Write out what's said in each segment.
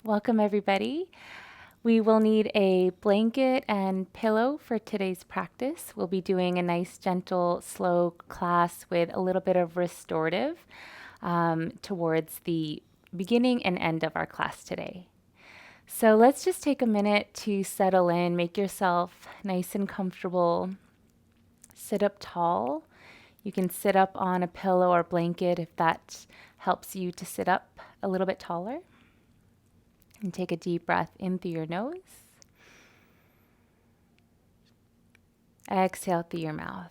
Welcome, everybody. We will need a blanket and pillow for today's practice. We'll be doing a nice, gentle, slow class with a little bit of restorative towards the beginning and end of our class today. So let's just take a minute to settle in, make yourself nice and comfortable. Sit up tall. You can sit up on a pillow or blanket if that helps you to sit up a little bit taller. And take a deep breath in through your nose. Exhale through your mouth.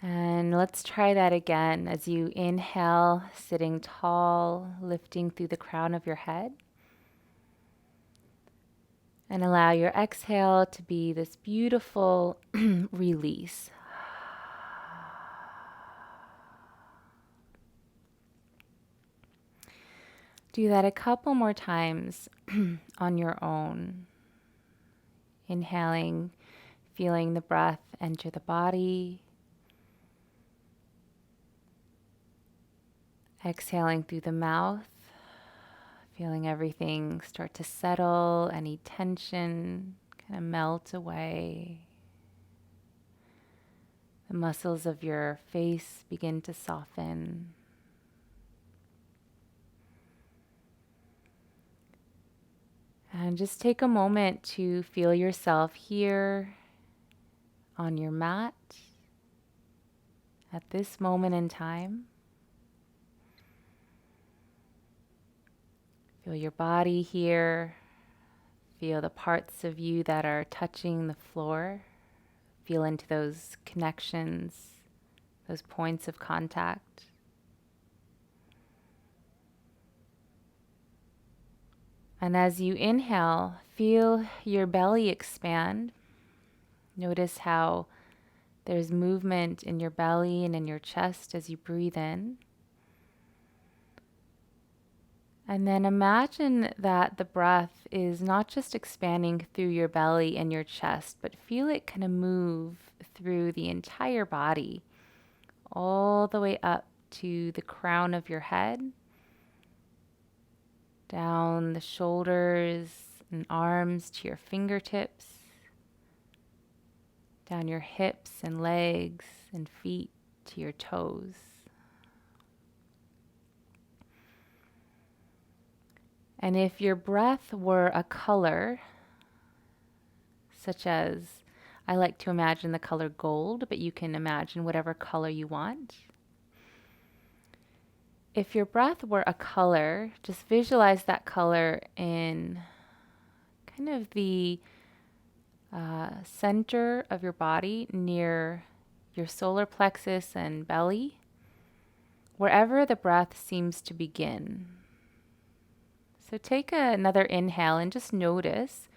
And let's try that again as you inhale, sitting tall, lifting through the crown of your head. And allow your exhale to be this beautiful release. Do that a couple more times on your own. Inhaling, feeling the breath enter the body. Exhaling through the mouth, feeling everything start to settle, any tension kind of melt away. The muscles of your face begin to soften. And just take a moment to feel yourself here on your mat at this moment in time. Feel your body here. Feel the parts of you that are touching the floor. Feel into those connections, those points of contact. And as you inhale, feel your belly expand. Notice how there's movement in your belly and in your chest as you breathe in. And then imagine that the breath is not just expanding through your belly and your chest, but feel it kind of move through the entire body, all the way up to the crown of your head, down the shoulders and arms to your fingertips, down your hips and legs and feet to your toes. And if your breath were a color, such as, I like to imagine the color gold, but you can imagine whatever color you want. If your breath were a color, just visualize that color in kind of the center of your body near your solar plexus and belly, wherever the breath seems to begin. So take another inhale and just notice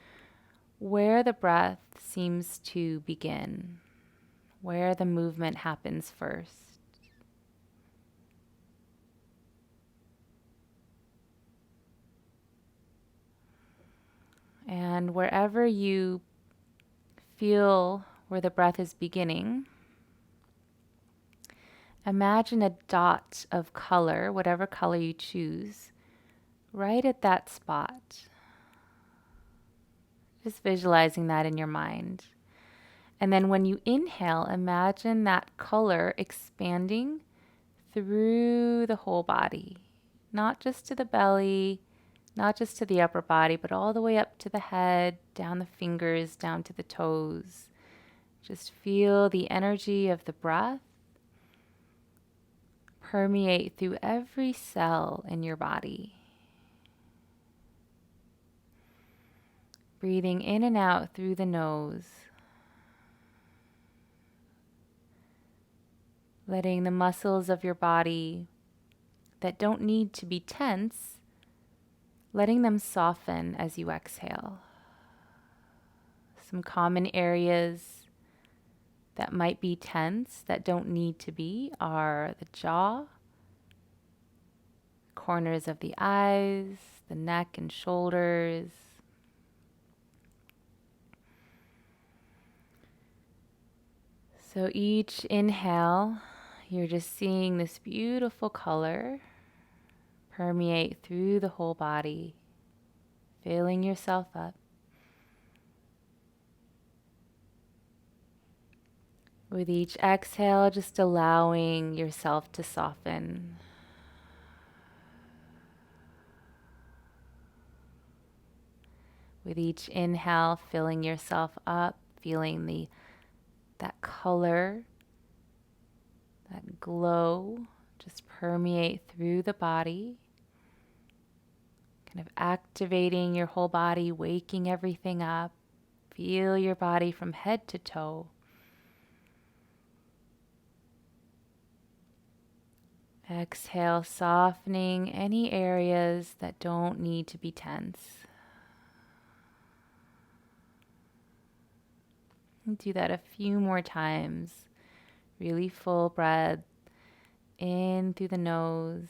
where the breath seems to begin, where the movement happens first. And wherever you feel where the breath is beginning, imagine a dot of color, whatever color you choose, right at that spot. Just visualizing that in your mind. And then when you inhale, imagine that color expanding through the whole body, not just to the belly, not just to the upper body, but all the way up to the head, down the fingers, down to the toes. Just feel the energy of the breath permeate through every cell in your body. Breathing in and out through the nose. Letting the muscles of your body that don't need to be tense, letting them soften as you exhale. Some common areas that might be tense, that don't need to be, are the jaw, corners of the eyes, the neck and shoulders. So each inhale, You're just seeing this beautiful color permeate through the whole body, filling yourself up. With each exhale, just allowing yourself to soften. With each inhale, filling yourself up, feeling that color, that glow just permeate through the body, kind of activating your whole body, waking everything up. Feel your body from head to toe. Exhale, softening any areas that don't need to be tense. And do that a few more times. Really full breath in through the nose,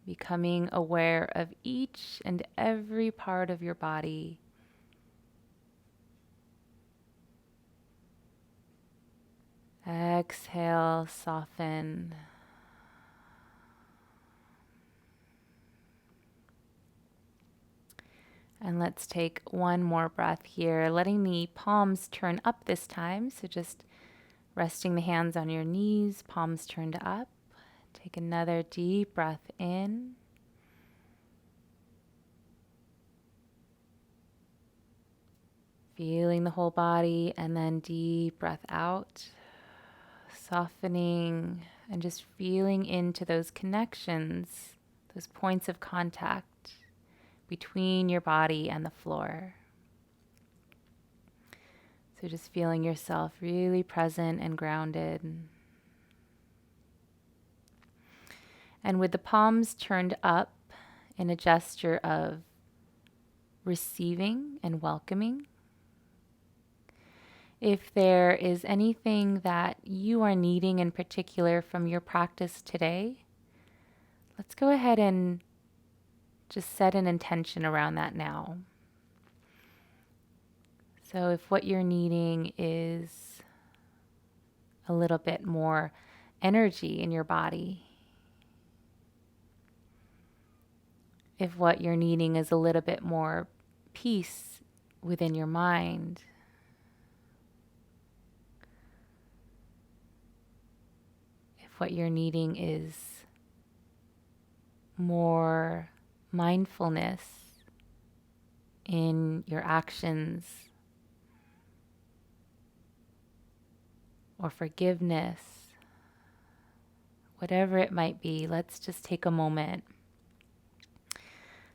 becoming aware of each and every part of your body. Exhale, soften. And let's take one more breath here, letting the palms turn up this time. So just resting the hands on your knees, palms turned up. Take another deep breath in. Feeling the whole body, and then deep breath out. Softening and just feeling into those connections, those points of contact between your body and the floor. So just feeling yourself really present and grounded. And with the palms turned up in a gesture of receiving and welcoming, if there is anything that you are needing in particular from your practice today, let's go ahead and just set an intention around that now. So if what you're needing is a little bit more energy in your body, if what you're needing is a little bit more peace within your mind, if what you're needing is more mindfulness in your actions or forgiveness, whatever it might be, let's just take a moment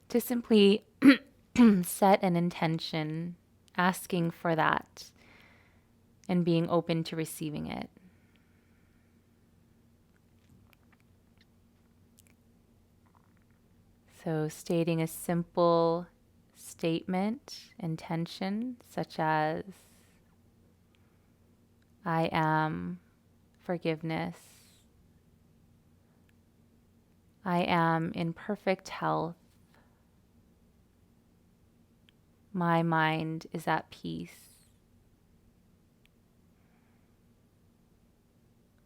to simply set an intention, asking for that and being open to receiving it. So stating a simple statement, intention, such as, I am forgiveness. I am in perfect health. My mind is at peace.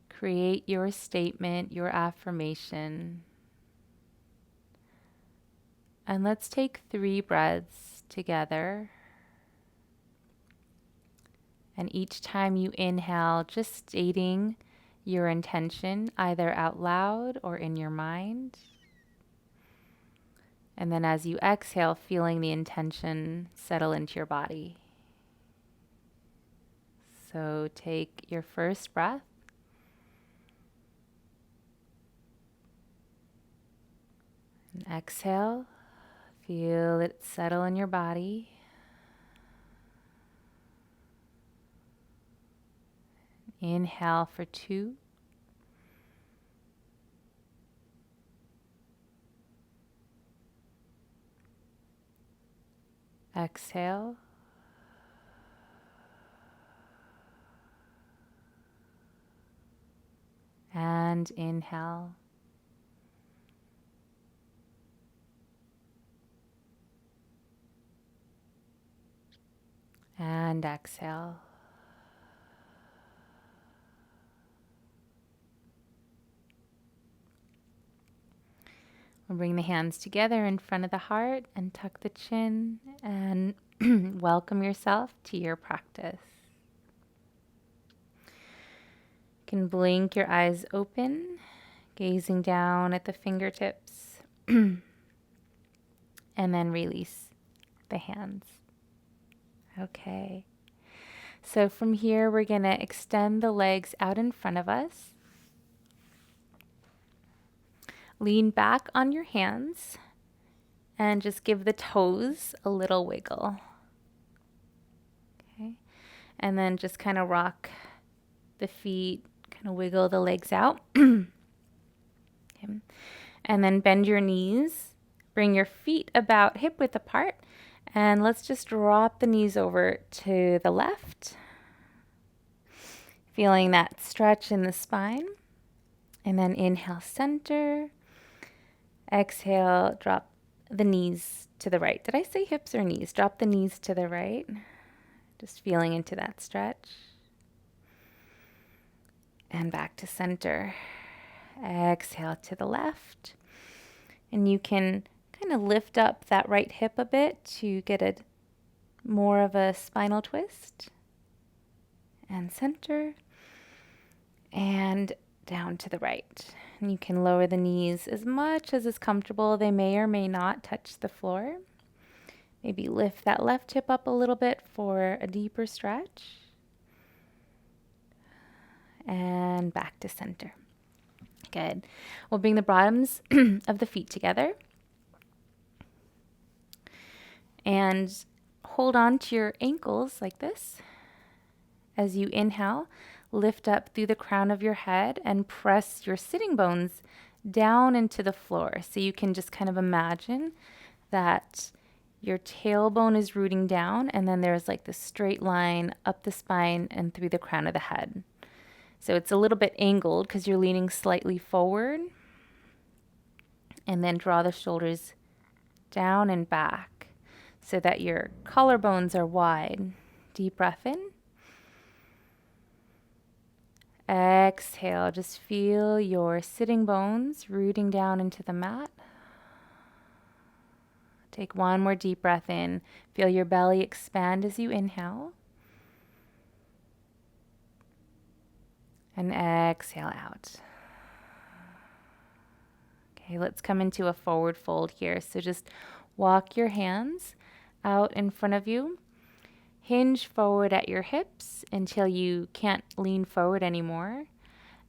Create your statement, your affirmation. And let's take 3 breaths together. And each time you inhale, just stating your intention, either out loud or in your mind. And then as you exhale, feeling the intention settle into your body. So take your first breath. And exhale. Feel it settle in your body. Inhale for 2. Exhale. And inhale. And exhale. We'll bring the hands together in front of the heart and tuck the chin and welcome yourself to your practice. You can blink your eyes open, gazing down at the fingertips, and then release the hands. Okay. So from here, we're going to extend the legs out in front of us. Lean back on your hands and just give the toes a little wiggle. Okay. And then just kind of rock the feet, kind of wiggle the legs out. Okay. And then bend your knees. Bring your feet about hip width apart. And let's just drop the knees over to the left. Feeling that stretch in the spine. And then inhale, center. Exhale, drop the knees to the right. Did I say hips or knees? Drop the knees to the right. Just feeling into that stretch. And back to center. Exhale to the left. And you can kind of lift up that right hip a bit to get more of a spinal twist. And center. And down to the right. And you can lower the knees as much as is comfortable. They may or may not touch the floor. Maybe lift that left hip up a little bit for a deeper stretch. And back to center. Good. We'll bring the bottoms of the feet together. And hold on to your ankles like this. As you inhale, lift up through the crown of your head and press your sitting bones down into the floor. So you can just kind of imagine that your tailbone is rooting down and then there's like this straight line up the spine and through the crown of the head. So it's a little bit angled because you're leaning slightly forward. And then draw the shoulders down and back so that your collarbones are wide. Deep breath in. Exhale, just feel your sitting bones rooting down into the mat. Take one more deep breath in. Feel your belly expand as you inhale. And exhale out. Okay, let's come into a forward fold here. So just walk your hands out in front of you. Hinge forward at your hips until you can't lean forward anymore.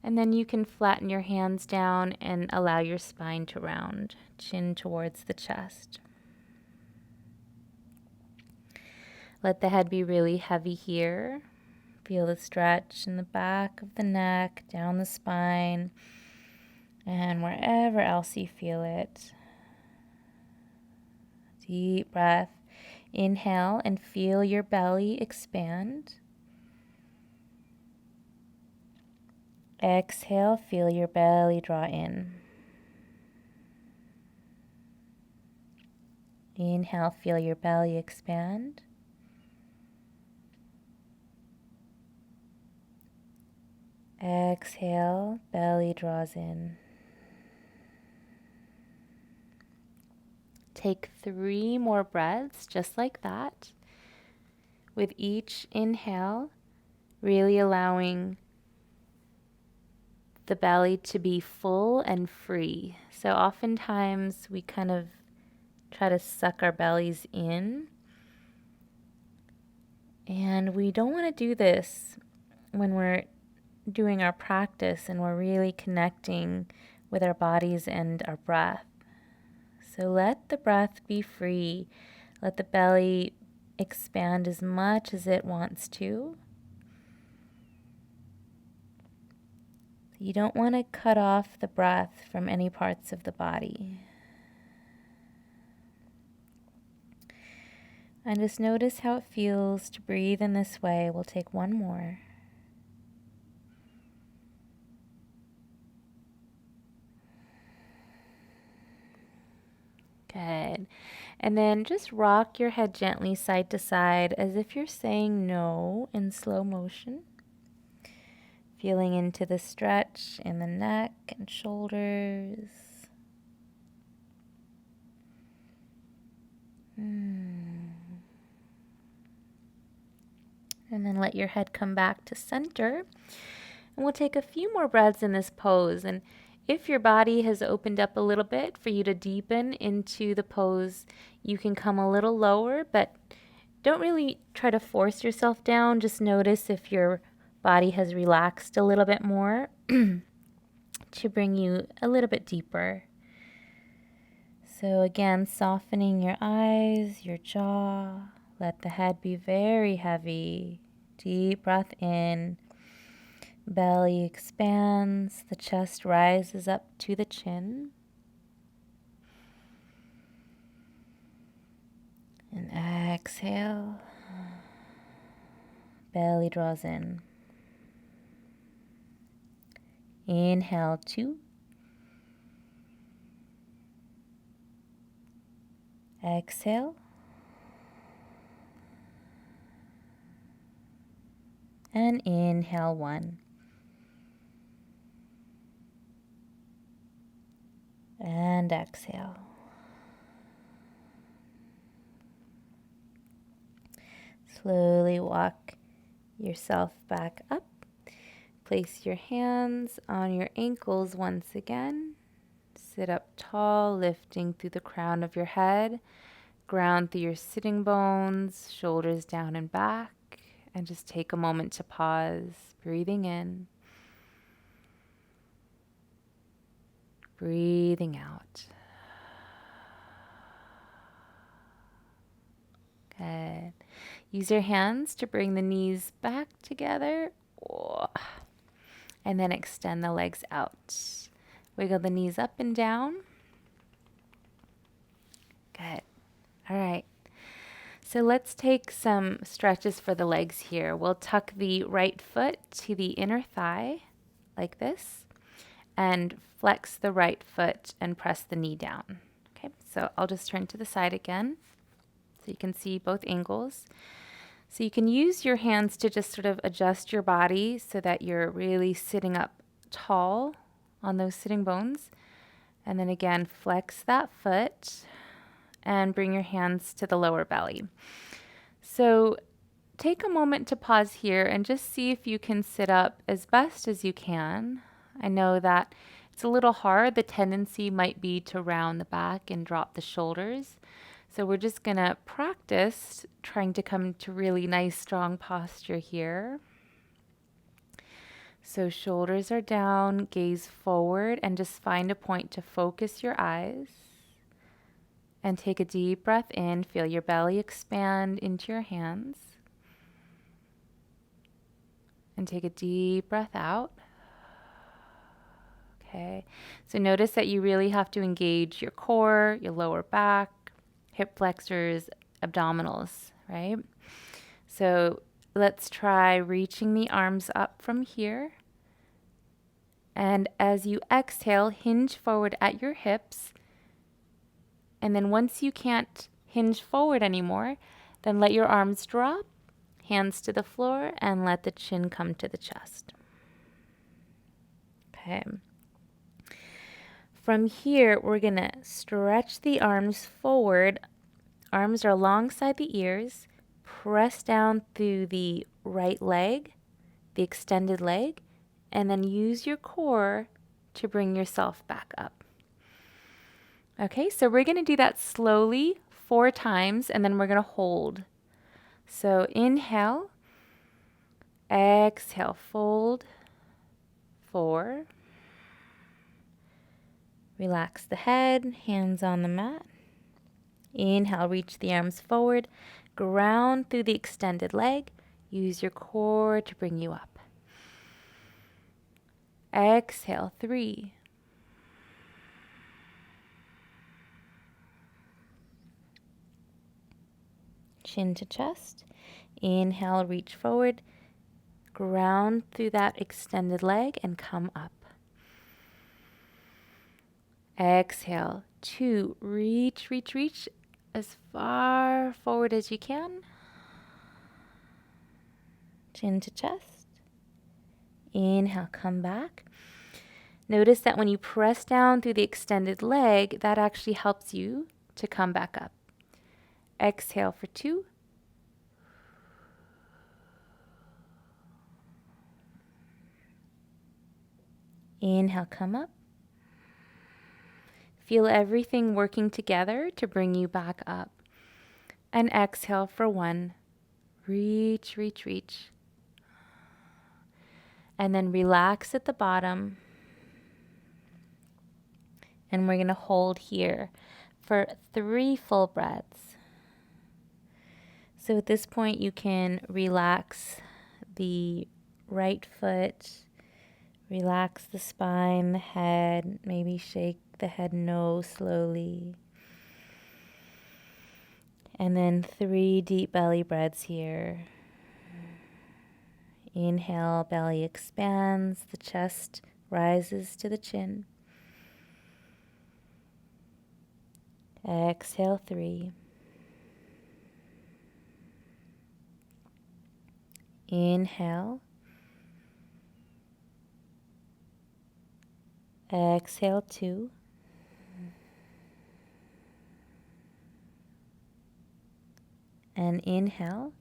And then you can flatten your hands down and allow your spine to round, chin towards the chest. Let the head be really heavy here. Feel the stretch in the back of the neck, down the spine, and wherever else you feel it. Deep breath. Inhale and feel your belly expand. Exhale, feel your belly draw in. Inhale, feel your belly expand. Exhale, belly draws in. Take 3 more breaths just like that. With each inhale, really allowing the belly to be full and free. So oftentimes we kind of try to suck our bellies in. And we don't want to do this when we're doing our practice and we're really connecting with our bodies and our breath. So let the breath be free. Let the belly expand as much as it wants to. You don't want to cut off the breath from any parts of the body. And just notice how it feels to breathe in this way. We'll take one more. Good. And then just rock your head gently side to side as if you're saying no in slow motion. Feeling into the stretch in the neck and shoulders. And then let your head come back to center. And we'll take a few more breaths in this pose. And if your body has opened up a little bit for you to deepen into the pose, you can come a little lower, but don't really try to force yourself down. Just notice if your body has relaxed a little bit more to bring you a little bit deeper. So again, softening your eyes, your jaw. Let the head be very heavy. Deep breath in. Belly expands. The chest rises up to the chin. And exhale. Belly draws in. Inhale, 2. Exhale. And inhale, 1. And exhale. Slowly walk yourself back up. Place your hands on your ankles once again. Sit up tall, lifting through the crown of your head. Ground through your sitting bones, shoulders down and back. And just take a moment to pause, breathing in. Breathing out. Good. Use your hands to bring the knees back together. And then extend the legs out. Wiggle the knees up and down. Good. All right. So let's take some stretches for the legs here. We'll tuck the right foot to the inner thigh, like this, and flex the right foot and press the knee down. Okay, so I'll just turn to the side again so you can see both angles. So you can use your hands to just sort of adjust your body so that you're really sitting up tall on those sitting bones. And then again, flex that foot and bring your hands to the lower belly. So take a moment to pause here and just see if you can sit up as best as you can. I know that it's a little hard. The tendency might be to round the back and drop the shoulders. So we're just going to practice trying to come to really nice, strong posture here. So shoulders are down, gaze forward, and just find a point to focus your eyes. And take a deep breath in. Feel your belly expand into your hands. And take a deep breath out. Okay. So notice that you really have to engage your core, your lower back, hip flexors, abdominals, right? So let's try reaching the arms up from here. And as you exhale, hinge forward at your hips. And then once you can't hinge forward anymore, then let your arms drop, hands to the floor, and let the chin come to the chest. Okay. From here, we're going to stretch the arms forward. Arms are alongside the ears. Press down through the right leg, the extended leg, and then use your core to bring yourself back up. Okay, so we're going to do that slowly 4 times, and then we're going to hold. So inhale, exhale, fold, 4. Relax the head, hands on the mat. Inhale, reach the arms forward, ground through the extended leg. Use your core to bring you up. Exhale, 3. Chin to chest. Inhale, reach forward, ground through that extended leg and come up. Exhale, 2. Reach, reach, reach as far forward as you can. Chin to chest. Inhale, come back. Notice that when you press down through the extended leg, that actually helps you to come back up. Exhale for 2. Inhale, come up. Feel everything working together to bring you back up. And exhale for 1. Reach, reach, reach. And then relax at the bottom. And we're going to hold here for 3 full breaths. So at this point, you can relax the right foot, relax the spine, the head, maybe shake the head no slowly. And then 3 deep belly breaths here. Inhale, belly expands, the chest rises to the chin. Exhale, 3. Inhale. Exhale, 2. And inhale.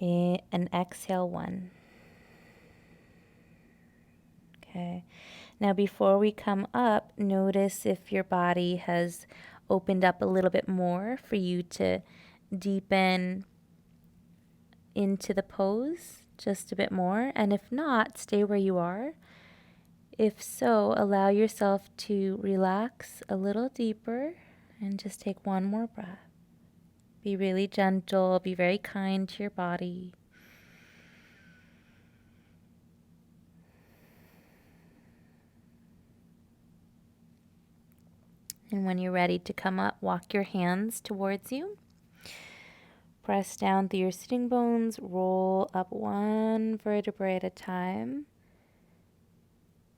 And exhale, 1. Okay. Now before we come up, notice if your body has opened up a little bit more for you to deepen into the pose just a bit more. And if not, stay where you are. If so, allow yourself to relax a little deeper and just take 1 more breath. Be really gentle, be very kind to your body. And when you're ready to come up, walk your hands towards you. Press down through your sitting bones, roll up 1 vertebrae at a time.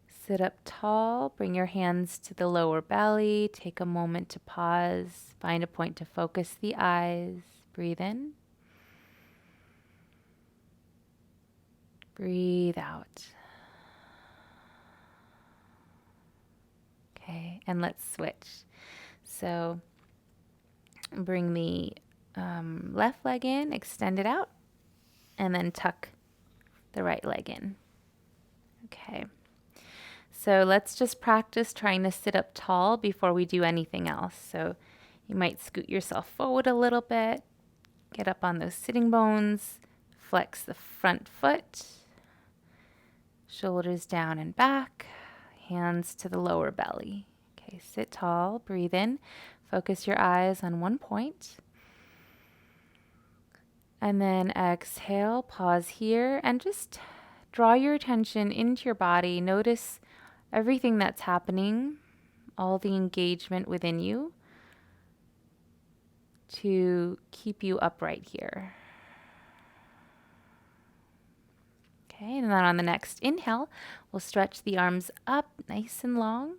Sit up tall, bring your hands to the lower belly, take a moment to pause, find a point to focus the eyes, breathe in. Breathe out. Okay, and let's switch. So bring the left leg in, extend it out, and then tuck the right leg in. Okay. So let's just practice trying to sit up tall before we do anything else. So you might scoot yourself forward a little bit, get up on those sitting bones, flex the front foot, shoulders down and back, hands to the lower belly. Okay, sit tall, breathe in, focus your eyes on 1 point. And then exhale, pause here, and just draw your attention into your body. Notice everything that's happening, all the engagement within you to keep you upright here. Okay, and then on the next inhale, we'll stretch the arms up nice and long.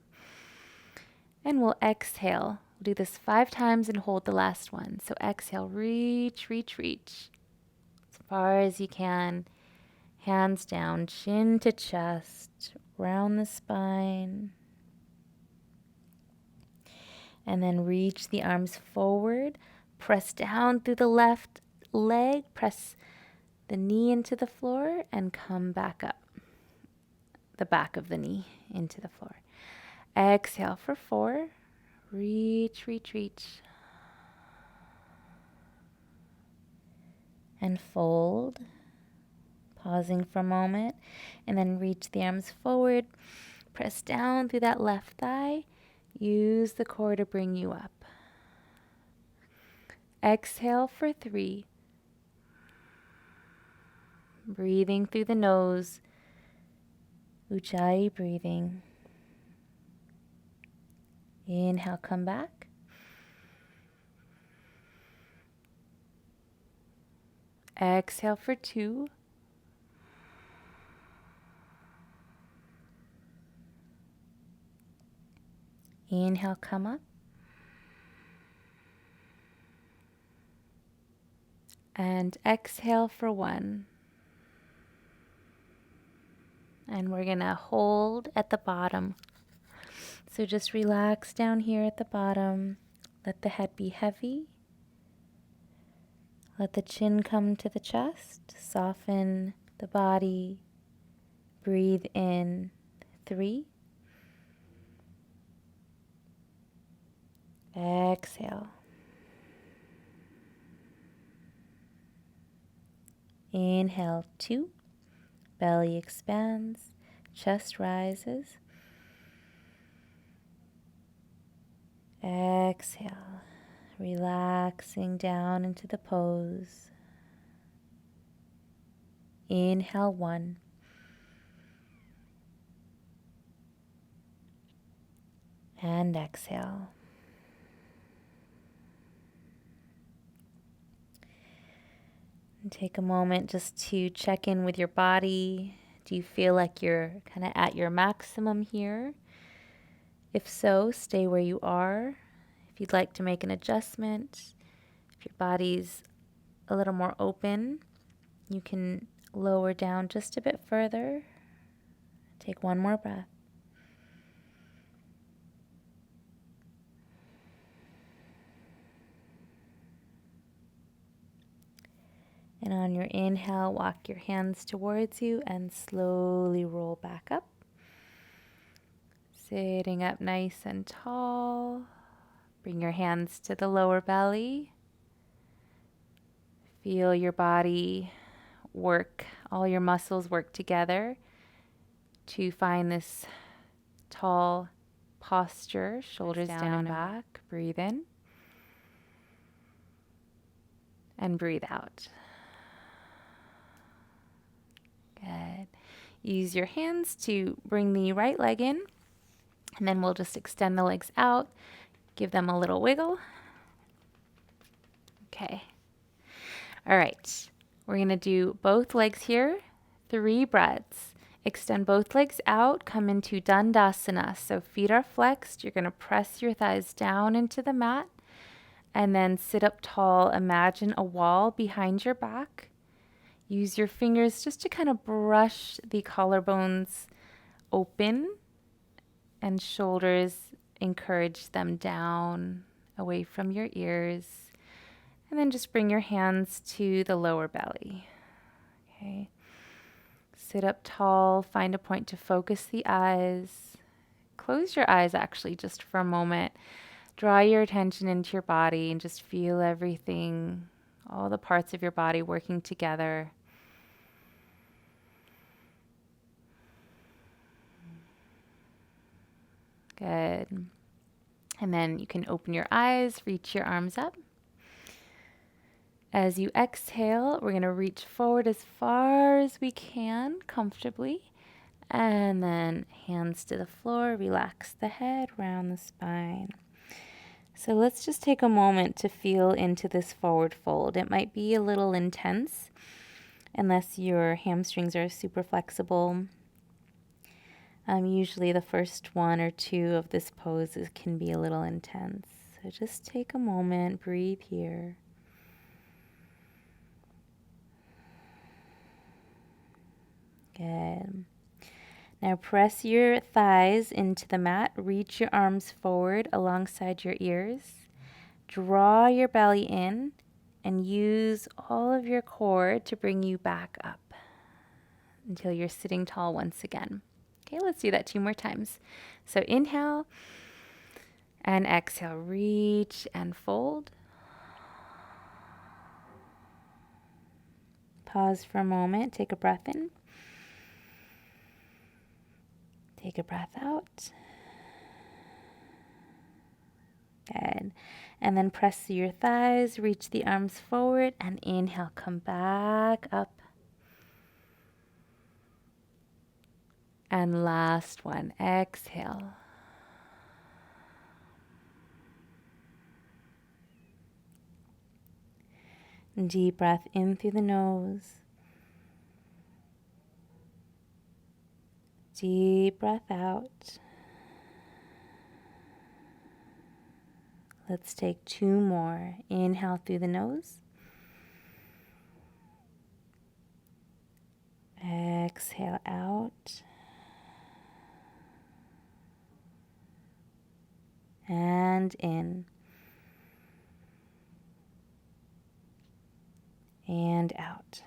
And we'll exhale. We'll do this 5 times and hold the last one. So exhale, reach, reach, reach. As far as you can. Hands down, chin to chest, round the spine. And then reach the arms forward. Press down through the left leg. Press the knee into the floor and come back up. The back of the knee into the floor. Exhale for 4. Reach, reach, reach. And fold. Pausing for a moment. And then reach the arms forward. Press down through that left thigh. Use the core to bring you up. Exhale for 3. Breathing through the nose. Ujjayi breathing. Inhale, come back. Exhale for 2. Inhale, come up. And exhale for 1. And we're going to hold at the bottom. So just relax down here at the bottom. Let the head be heavy. Let the chin come to the chest. Soften the body. Breathe in 3. Exhale. Inhale 2. Belly expands. Chest rises. Exhale. Relaxing down into the pose. Inhale 1. And exhale. And take a moment just to check in with your body. Do you feel like you're kind of at your maximum here? If so, stay where you are. If you'd like to make an adjustment, if your body's a little more open, you can lower down just a bit further. Take one more breath. And on your inhale, walk your hands towards you and slowly roll back up. Sitting up nice and tall. Bring your hands to the lower belly. Feel your body work, all your muscles work together to find this tall posture, shoulders down and back. Breathe in and breathe out. Good. Use your hands to bring the right leg in, and then we'll just extend the legs out. Give them a little wiggle. Okay. All right. We're going to do both legs here. 3 breaths. Extend both legs out. Come into Dandasana. So feet are flexed. You're going to press your thighs down into the mat. And then sit up tall. Imagine a wall behind your back. Use your fingers just to kind of brush the collarbones open, and shoulders, encourage them down away from your ears. And then just bring your hands to the lower belly. Okay. Sit up tall, find a point to focus the eyes. Close your eyes actually just for a moment. Draw your attention into your body and just feel everything, all the parts of your body working together. Good. And then you can open your eyes, reach your arms up. As you exhale, we're going to reach forward as far as we can comfortably. And then hands to the floor, relax the head, round the spine. So let's just take a moment to feel into this forward fold. It might be a little intense unless your hamstrings are super flexible. Usually the first 1 or 2 of this pose can be a little intense. So just take a moment, breathe here. Good. Now press your thighs into the mat, reach your arms forward alongside your ears. Draw your belly in and use all of your core to bring you back up until you're sitting tall once again. Okay, let's do that 2 more times. So inhale and exhale. Reach and fold. Pause for a moment. Take a breath in. Take a breath out. Good. And then press your thighs, reach the arms forward, and inhale, come back up. And last one, exhale. Deep breath in through the nose. Deep breath out. Let's take 2 more. Inhale through the nose. Exhale out. and in. And out.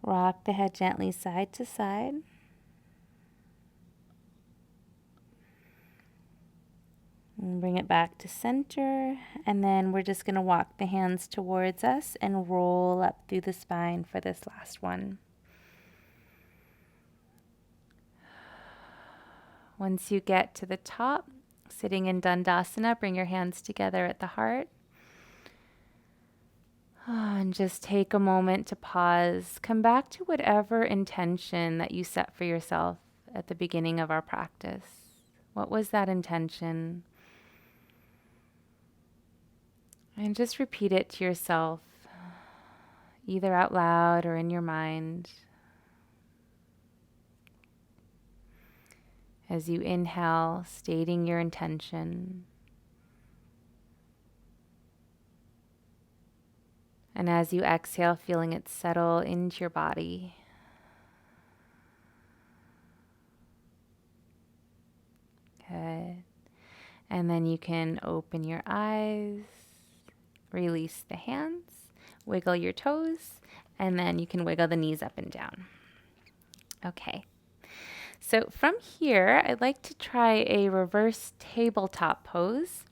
Rock the head gently side to side. And bring it back to center. And then we're just going to walk the hands towards us and roll up through the spine for this last one. Once you get to the top, sitting in Dandasana, bring your hands together at the heart. And just take a moment to pause. Come back to whatever intention that you set for yourself at the beginning of our practice. What was that intention? And just repeat it to yourself, either out loud or in your mind. As you inhale, stating your intention. And as you exhale, feeling it settle into your body. Good. And then you can open your eyes, release the hands, wiggle your toes, and then you can wiggle the knees up and down. Okay. So from here, I'd like to try a reverse tabletop pose.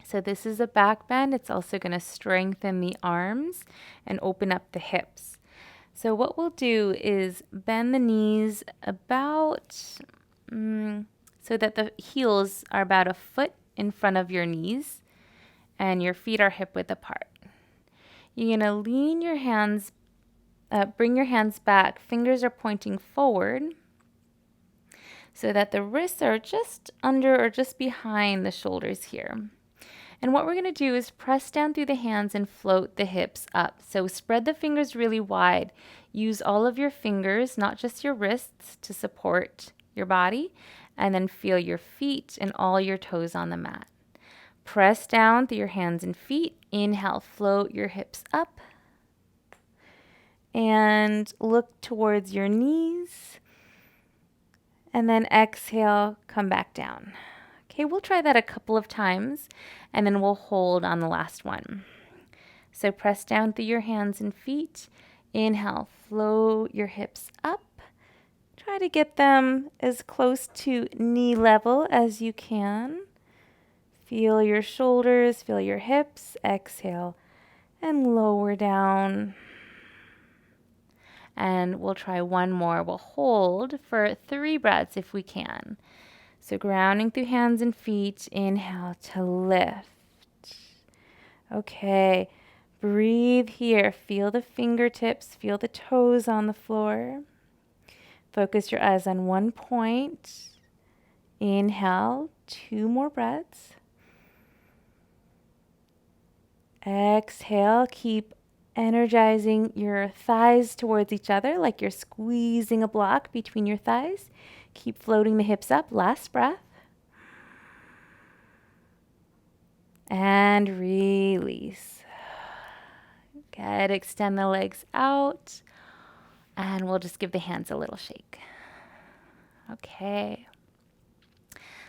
So this is a back bend. It's also going to strengthen the arms and open up the hips. So what we'll do is bend the knees about, so that the heels are about a foot in front of your knees and your feet are hip width apart. You're going to lean your hands, bring your hands back. Fingers are pointing forward so that the wrists are just under or just behind the shoulders here. And what we're going to do is press down through the hands and float the hips up. So spread the fingers really wide. Use all of your fingers, not just your wrists, to support your body. And then feel your feet and all your toes on the mat. Press down through your hands and feet. Inhale, float your hips up. And look towards your knees. And then exhale, come back down. Okay, we'll try that a couple of times, and then we'll hold on the last one. So press down through your hands and feet. Inhale, float your hips up. Try to get them as close to knee level as you can. Feel your shoulders, feel your hips. Exhale, and lower down. And we'll try one more. We'll hold for 3 breaths if we can. So grounding through hands and feet, inhale to lift. Okay, breathe here. Feel the fingertips, feel the toes on the floor. Focus your eyes on one point. Inhale, 2 more breaths. Exhale, keep energizing your thighs towards each other like you're squeezing a block between your thighs. Keep floating the hips up. Last breath. And release. Good. Extend the legs out. And we'll just give the hands a little shake. Okay.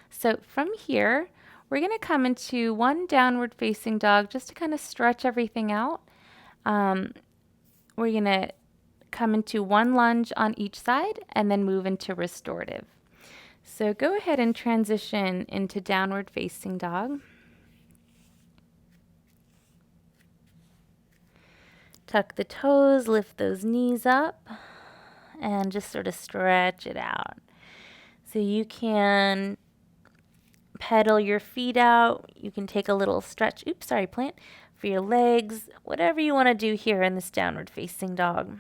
So from here, we're going to come into one downward facing dog just to kind of stretch everything out. We're going to come into one lunge on each side and then move into restorative. So go ahead and transition into downward facing dog. Tuck the toes, lift those knees up, and just sort of stretch it out. So you can pedal your feet out. You can take a little stretch, plant for your legs, whatever you want to do here in this downward facing dog.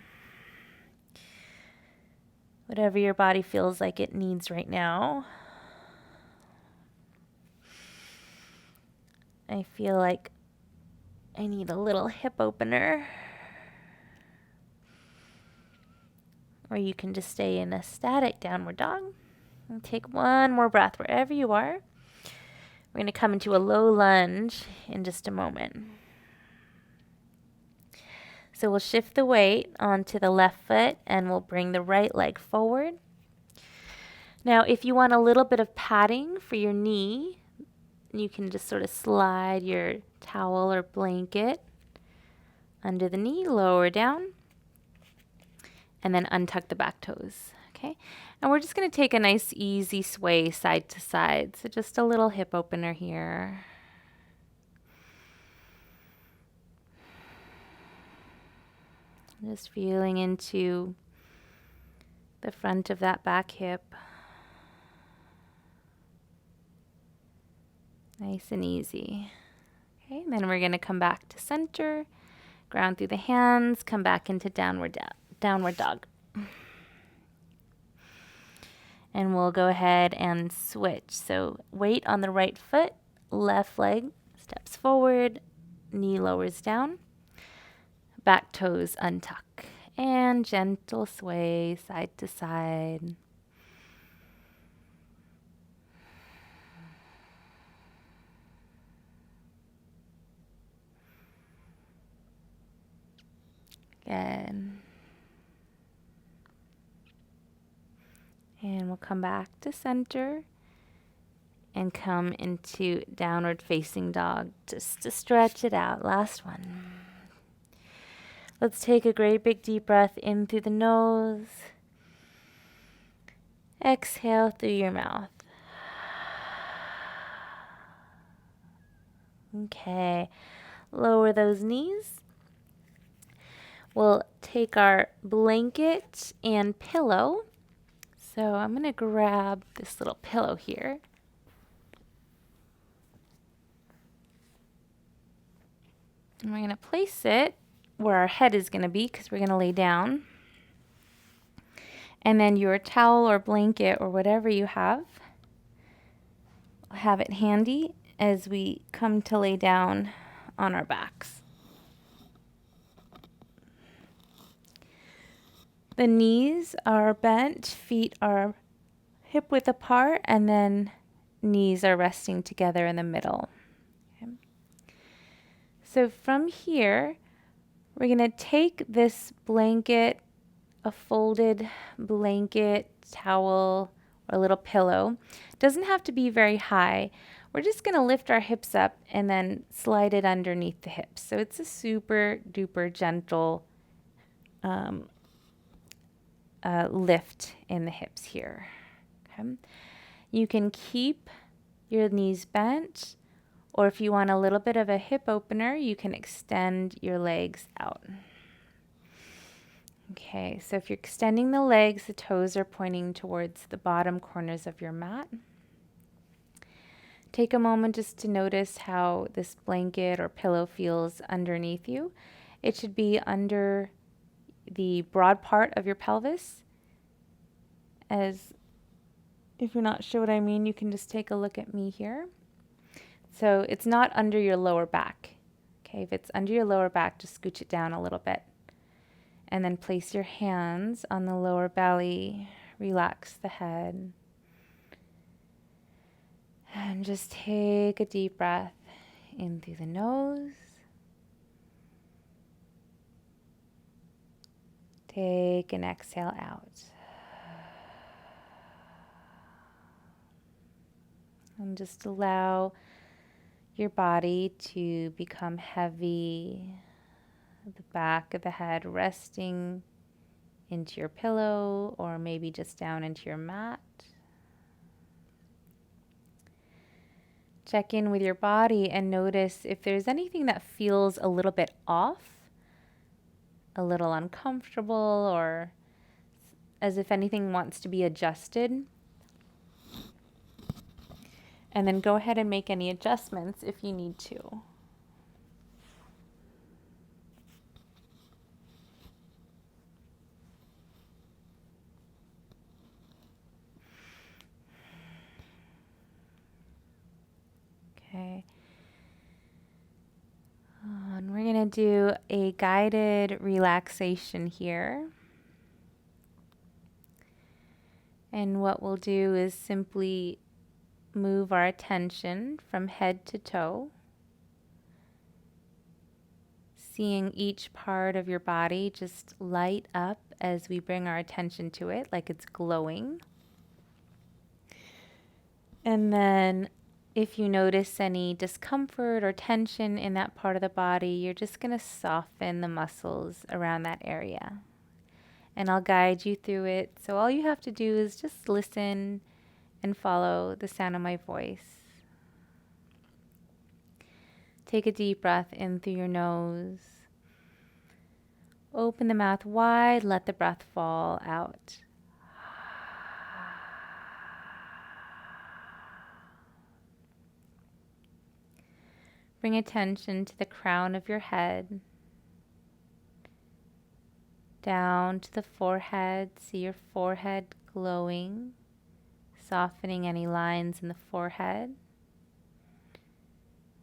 Whatever your body feels like it needs right now. I feel like I need a little hip opener. Or you can just stay in a static downward dog. And take one more breath wherever you are. We're going to come into a low lunge in just a moment. So we'll shift the weight onto the left foot and we'll bring the right leg forward. Now, if you want a little bit of padding for your knee, you can just sort of slide your towel or blanket under the knee, lower down, and then untuck the back toes. Okay, and we're just going to take a nice easy sway side to side. So just a little hip opener here. Just feeling into the front of that back hip. Nice and easy. Okay, and then we're going to come back to center, ground through the hands, come back into downward dog. And we'll go ahead and switch. So weight on the right foot, left leg steps forward, knee lowers down, back toes untuck, and gentle sway side to side. Good. And we'll come back to center and come into downward facing dog just to stretch it out. Last one. Let's take a great big deep breath in through the nose. Exhale through your mouth. Okay, lower those knees. We'll take our blanket and pillow. So I'm going to grab this little pillow here. And we're going to place it where our head is going to be because we're going to lay down. And then your towel or blanket or whatever you have it handy as we come to lay down on our backs. The knees are bent, feet are hip width apart, and then knees are resting together in the middle. Okay. So from here, we're going to take this blanket, a folded blanket, towel, or a little pillow. It doesn't have to be very high. We're just going to lift our hips up and then slide it underneath the hips. So it's a super duper gentle lift in the hips here. Okay. You can keep your knees bent, or if you want a little bit of a hip opener, you can extend your legs out. Okay, so if you're extending the legs, the toes are pointing towards the bottom corners of your mat. Take a moment just to notice how this blanket or pillow feels underneath you. It should be under the broad part of your pelvis. As if you're not sure what I mean, you can just take a look at me here. So it's not under your lower back. Okay, if it's under your lower back, just scooch it down a little bit. And then place your hands on the lower belly. Relax the head. And just take a deep breath in through the nose. Take an exhale out. And just allow your body to become heavy. The back of the head resting into your pillow or maybe just down into your mat. Check in with your body and notice if there's anything that feels a little bit off, a little uncomfortable, or as if anything wants to be adjusted. And then go ahead and make any adjustments if you need to. Okay. And we're going to do a guided relaxation here. And what we'll do is simply move our attention from head to toe, seeing each part of your body just light up as we bring our attention to it, like it's glowing. And then if you notice any discomfort or tension in that part of the body, you're just going to soften the muscles around that area. And I'll guide you through it. So all you have to do is just listen and follow the sound of my voice. Take a deep breath in through your nose. Open the mouth wide, let the breath fall out. Bring attention to the crown of your head, down to the forehead. See your forehead glowing, softening any lines in the forehead.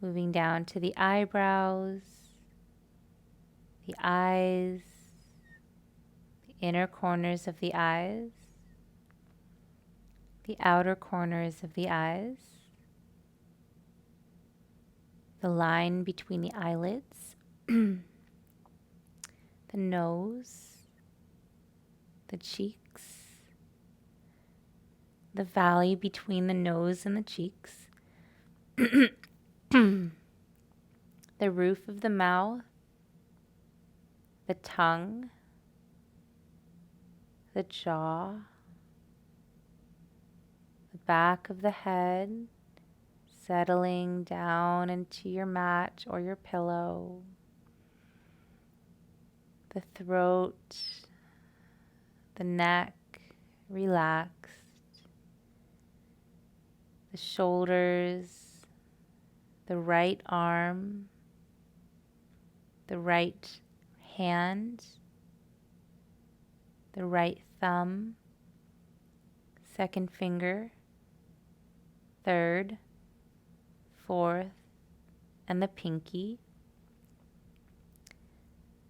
Moving down to the eyebrows, the eyes, the inner corners of the eyes, the outer corners of the eyes, the line between the eyelids, the nose, the cheeks, the valley between the nose and the cheeks, the roof of the mouth, the tongue, the jaw, the back of the head, settling down into your mat or your pillow, the throat, the neck relaxed, the shoulders, the right arm, the right hand, the right thumb, second finger, third, fourth, and the pinky,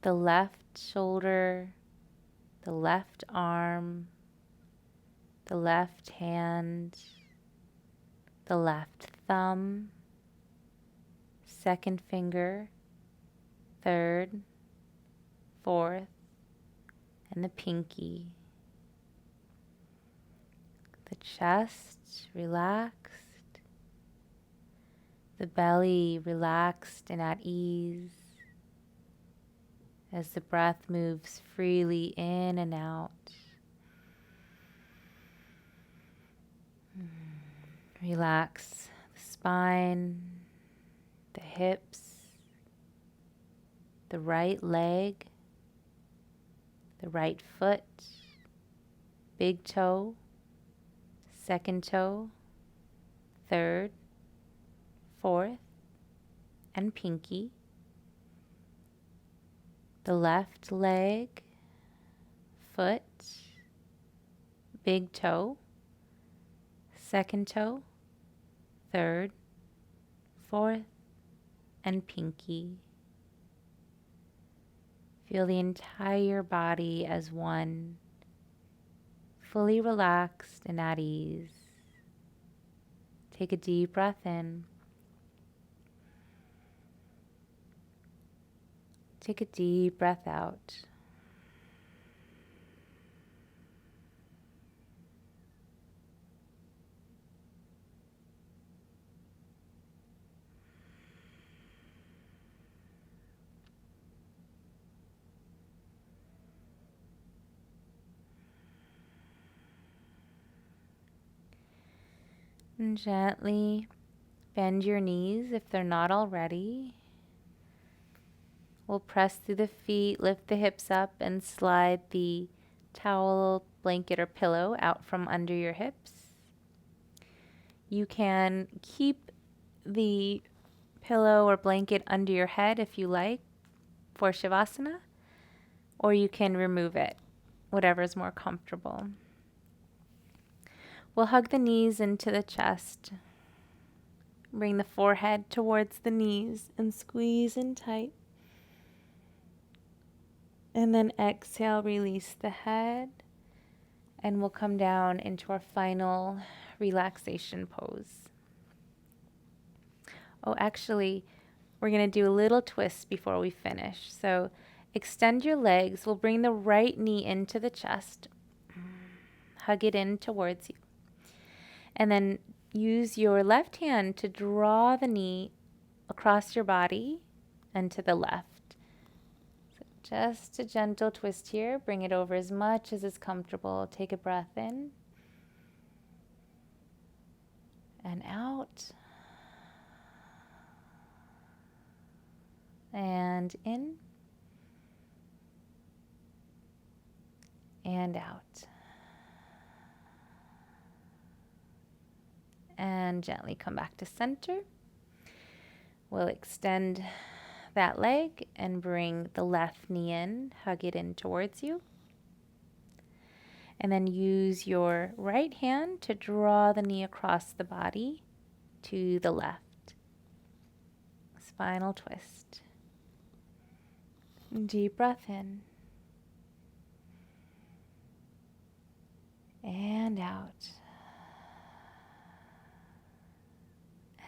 the left shoulder, the left arm, the left hand, the left thumb, second finger, third, fourth, and the pinky. The chest relaxed, the belly relaxed and at ease as the breath moves freely in and out. Relax the spine, the hips, the right leg, the right foot, big toe, second toe, third, fourth, and pinky. The left leg, foot, big toe, second toe, third, fourth, and pinky. Feel the entire body as one, fully relaxed and at ease. Take a deep breath in. Take a deep breath out. And gently bend your knees if they're not already. We'll press through the feet, lift the hips up, and slide the towel, blanket, or pillow out from under your hips. You can keep the pillow or blanket under your head if you like for Shavasana, or you can remove it, whatever is more comfortable. We'll hug the knees into the chest. Bring the forehead towards the knees and squeeze in tight. And then exhale, release the head. And we'll come down into our final relaxation pose. Oh, actually, we're going to do a little twist before we finish. So extend your legs. We'll bring the right knee into the chest. Hug it in towards you. And then use your left hand to draw the knee across your body and to the left. So just a gentle twist here. Bring it over as much as is comfortable. Take a breath in and out. And in and out. And gently come back to center. We'll extend that leg and bring the left knee in, hug it in towards you. And then use your right hand to draw the knee across the body to the left. Spinal twist. Deep breath in. And out.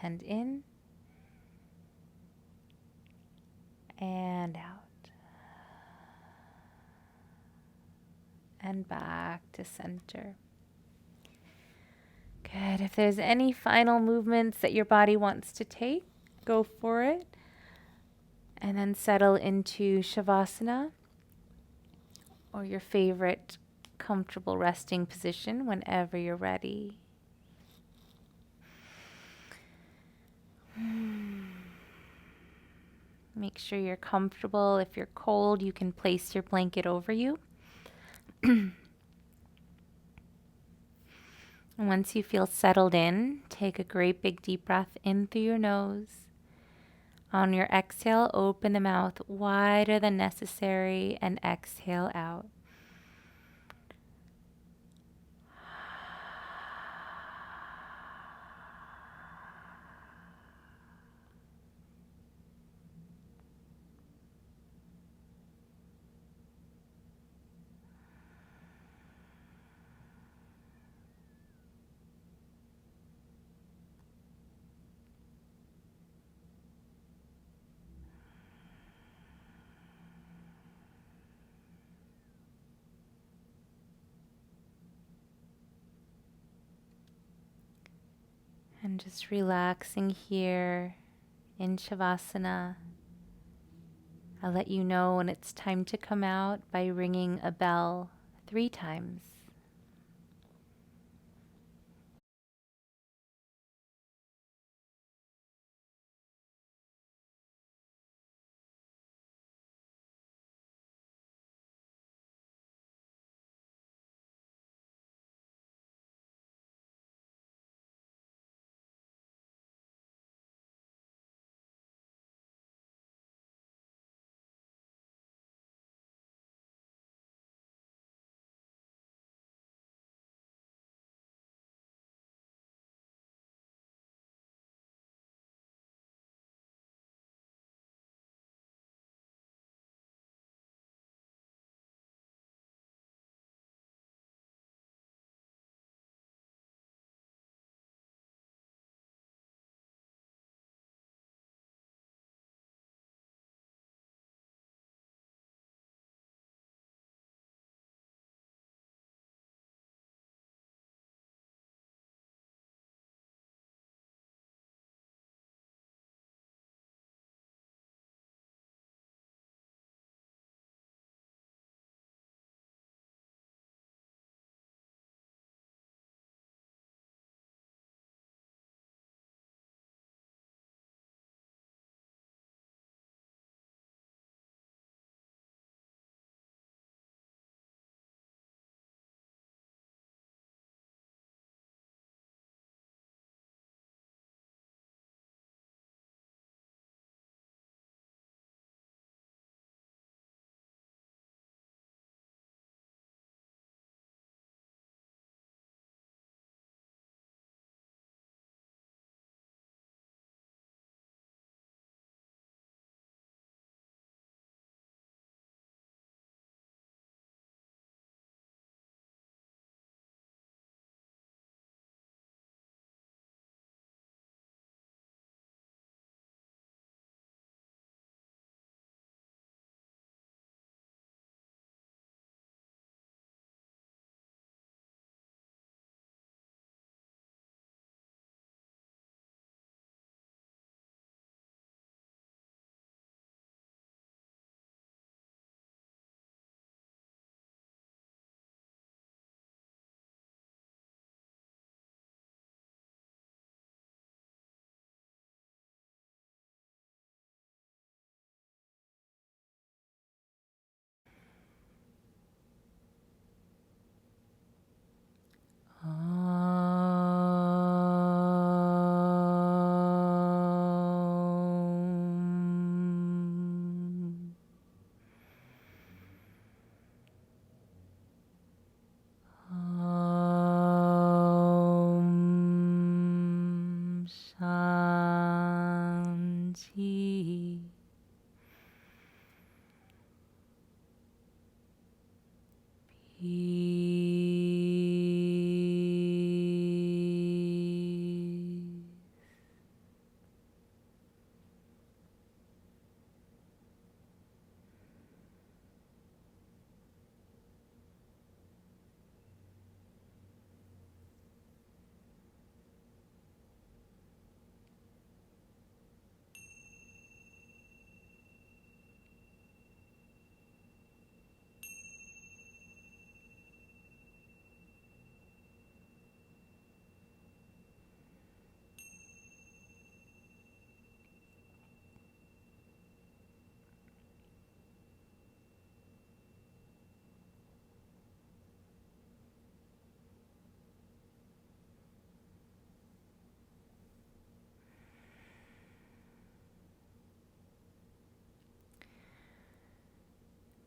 And in. And out. And back to center. Good. If there's any final movements that your body wants to take, go for it. And then settle into Shavasana or your favorite comfortable resting position whenever you're ready. Make sure you're comfortable. If you're cold, you can place your blanket over you. And once you feel settled in, take a great big deep breath in through your nose. On your exhale, open the mouth wider than necessary and exhale out. And just relaxing here in Shavasana. I'll let you know when it's time to come out by ringing a bell 3 times.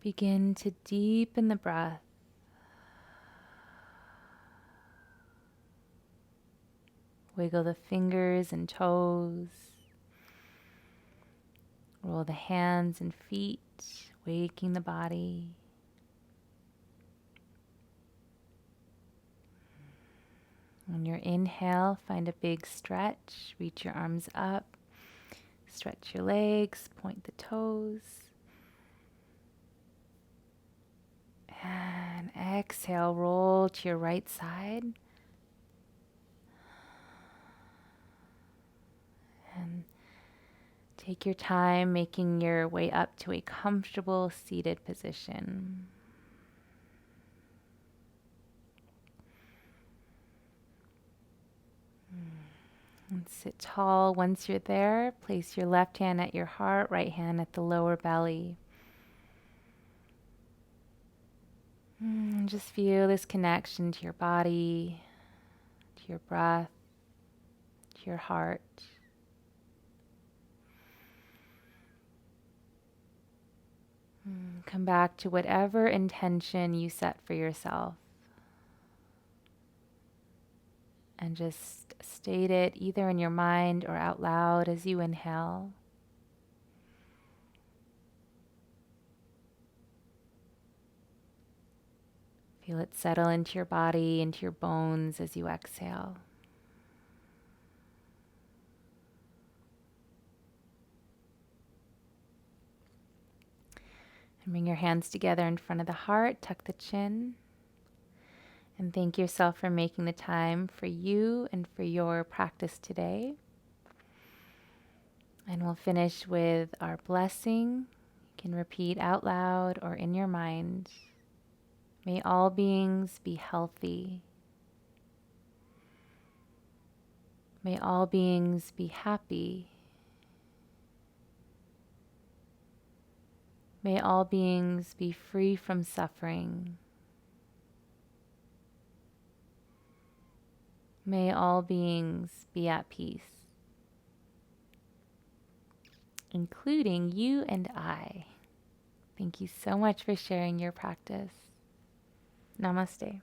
Begin to deepen the breath. Wiggle the fingers and toes. Roll the hands and feet, waking the body. On your inhale, find a big stretch. Reach your arms up. Stretch your legs, point the toes. And exhale, roll to your right side. And take your time making your way up to a comfortable seated position. And sit tall. Once you're there, place your left hand at your heart, right hand at the lower belly. And just feel this connection to your body, to your breath, to your heart. Come back to whatever intention you set for yourself. And just state it either in your mind or out loud as you inhale. Feel it settle into your body, into your bones as you exhale. And bring your hands together in front of the heart, tuck the chin. And thank yourself for making the time for you and for your practice today. And we'll finish with our blessing. You can repeat out loud or in your mind. May all beings be healthy. May all beings be happy. May all beings be free from suffering. May all beings be at peace, including you and I. Thank you so much for sharing your practice. Namaste.